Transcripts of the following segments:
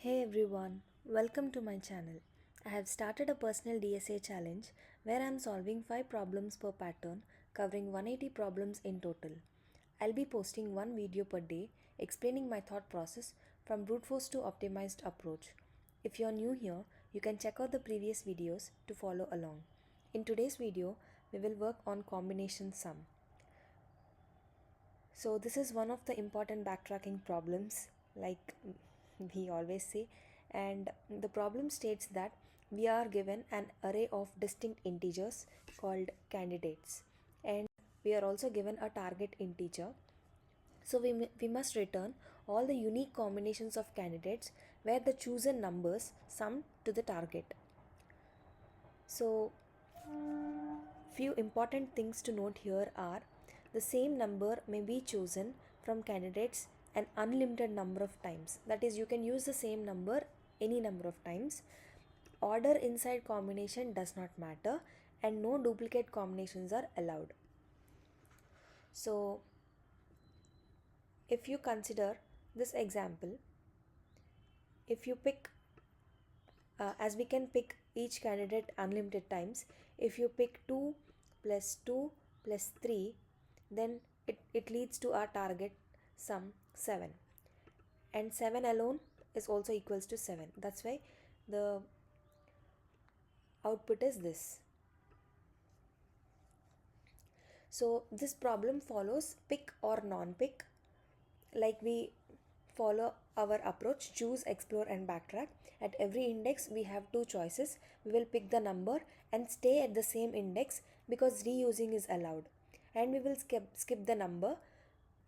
Hey everyone, welcome to my channel. I have started a personal DSA challenge where I am solving 5 problems per pattern, covering 180 problems in total. I'll be posting one video per day explaining my thought process from brute force to optimized approach. If you're new here, you can check out the previous videos to follow along. In today's video, we will work on combination sum. So this is one of the important backtracking problems, like we always say, and the problem states that we are given an array of distinct integers called candidates, and we are also given a target integer. So we must return all the unique combinations of candidates where the chosen numbers sum to the target. So few important things to note here are the same number may be chosen from candidates an unlimited number of times. That is, you can use the same number any number of times. Order inside combination does not matter and no duplicate combinations are allowed. So, if you consider this example, if you pick as we can pick each candidate unlimited times, if you pick 2 plus 2 plus 3, then it leads to our target sum 7, and 7 alone is also equals to 7. That's why the output is this. So this problem follows pick or non-pick, like we follow our approach: choose, explore and backtrack. At every index we have two choices. We will pick the number and stay at the same index because reusing is allowed, and we will skip the number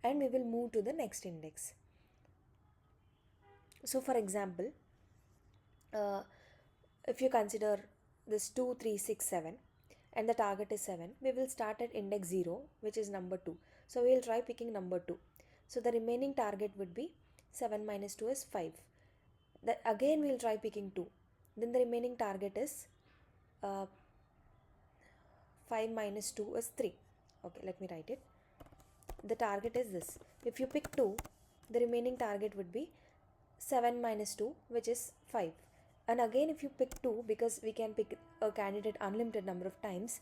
and we will move to the next index. So for example, uh, if you consider this 2 3 6 7 and the target is 7, we will start at index 0, which is number 2. So we will try picking number 2. So the remaining target would be 7 minus 2 is 5. Again we will try picking 2. Then the remaining target is uh, 5 minus 2 is 3. Okay, let me write it. The target is this. If you pick 2, the remaining target would be 7 minus 2, which is 5. And again, if you pick 2, because we can pick a candidate unlimited number of times,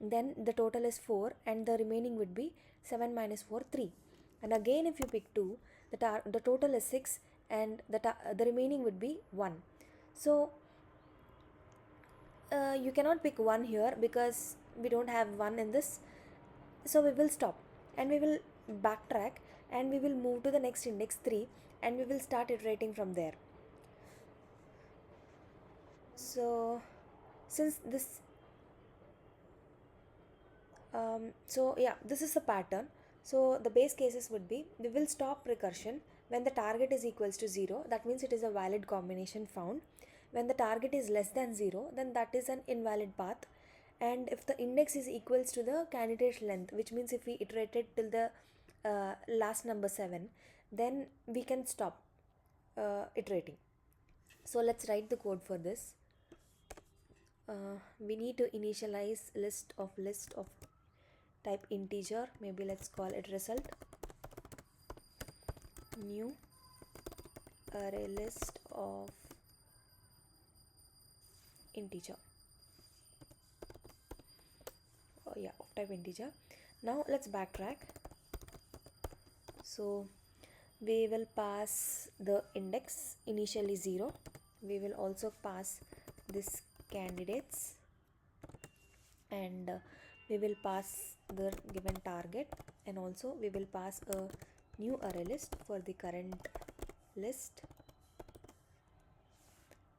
then the total is 4 and the remaining would be 7 minus 4, 3. And again, if you pick 2, the total is 6 and the remaining would be 1. So you cannot pick 1 here because we don't have 1 in this. So we will stop and we will backtrack and we will move to the next index 3 and we will start iterating from there. So since this this is a pattern. So the base cases would be, we will stop recursion when the target is equals to 0, that means it is a valid combination found. When the target is less than 0, then that is an invalid path. And if the index is equals to the candidate length, which means if we iterated till the last number 7, then we can stop iterating. So let's write the code for this. We need to initialize list of type integer. Maybe let's call it result. New array list of integer. Of type integer. Now let's backtrack. So we will pass the index initially 0. We will also pass this candidates, and we will pass the given target, and also we will pass a new array list for the current list,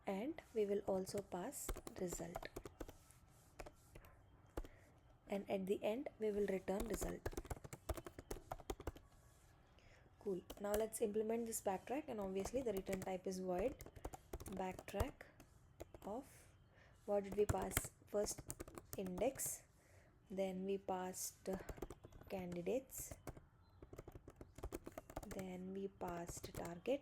and we will also pass result, and at the end we will return result. Cool. Now let's implement this backtrack, and obviously the return type is void backtrack of, what did we pass? First index, then we passed candidates, then we passed target,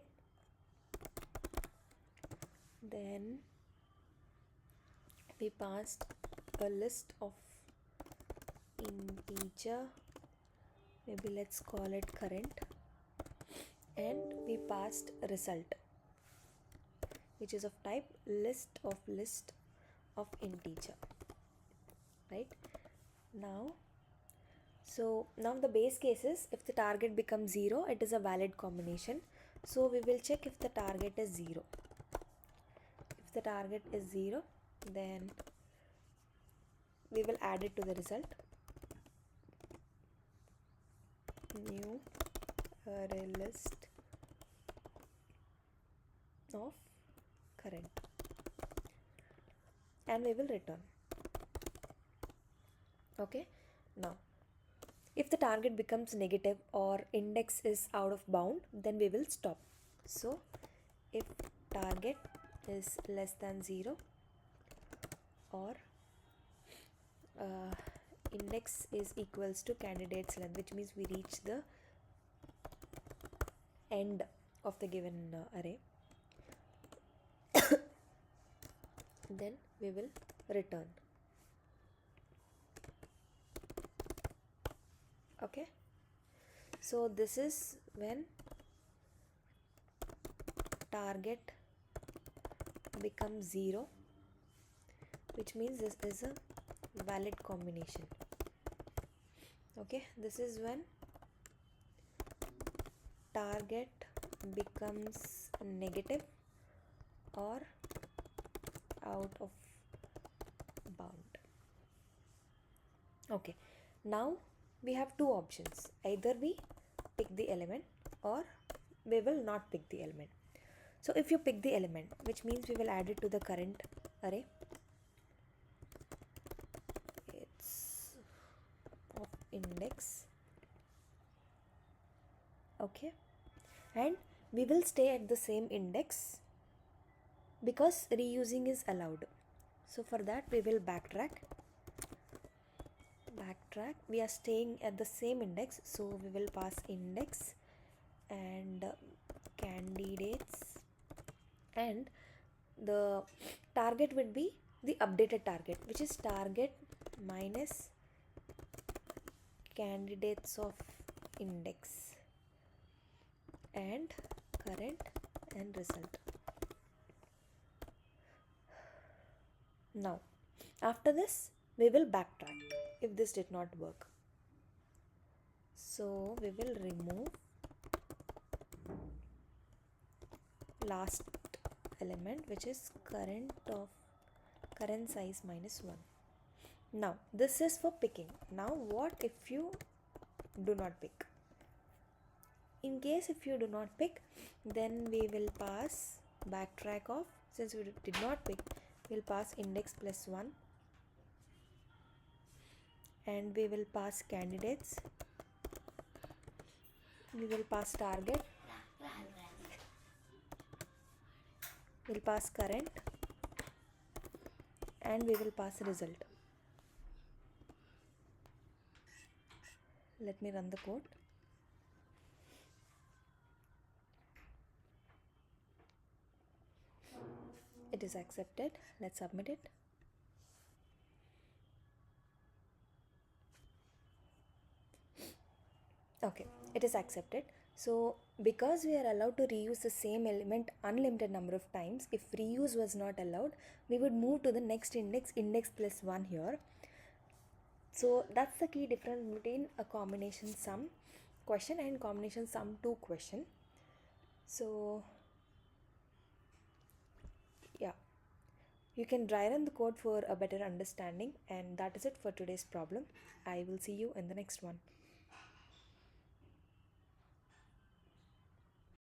then we passed a list of integer, maybe let's call it current, and we passed result. which is of type list of integer, right? Now, so now the base case is if the target becomes 0, it is a valid combination. So we will check if the target is 0. If the target is 0, then we will add it to the result. New array list of current, and we will return. Okay, now if the target becomes negative or index is out of bound, then we will stop. So if target is less than 0 or index is equals to candidate's length, which means we reach the end of the given array, then we will return. Okay, so this is when target becomes 0, which means this is a valid combination. Okay, this is when target becomes negative or out of bound. Okay, now we have two options: either we pick the element or we will not pick the element. So if you pick the element, which means we will add it to the current array, it's of index. Okay, and we will stay at the same index because reusing is allowed. So for that we will backtrack. We are staying at the same index, so we will pass index and candidates, and the target would be the updated target, which is target minus candidates of index and current and result. Now after this we will backtrack if this did not work. So we will remove last element, which is current size minus 1. Now this is for picking. Now what if you do not pick? In case if you do not pick, then we will pass backtrack of, since we did not pick, we'll pass index plus 1, and we will pass candidates, we will pass target, we'll pass current, and we will pass result. Let me run the code. It is accepted. Let's submit it. Okay, it is accepted. So because we are allowed to reuse the same element unlimited number of times, if reuse was not allowed, we would move to the next index plus 1 here. So that's the key difference between a combination sum question and combination sum 2 question. So yeah, you can dry run the code for a better understanding, and that is it for today's problem. I will see you in the next one.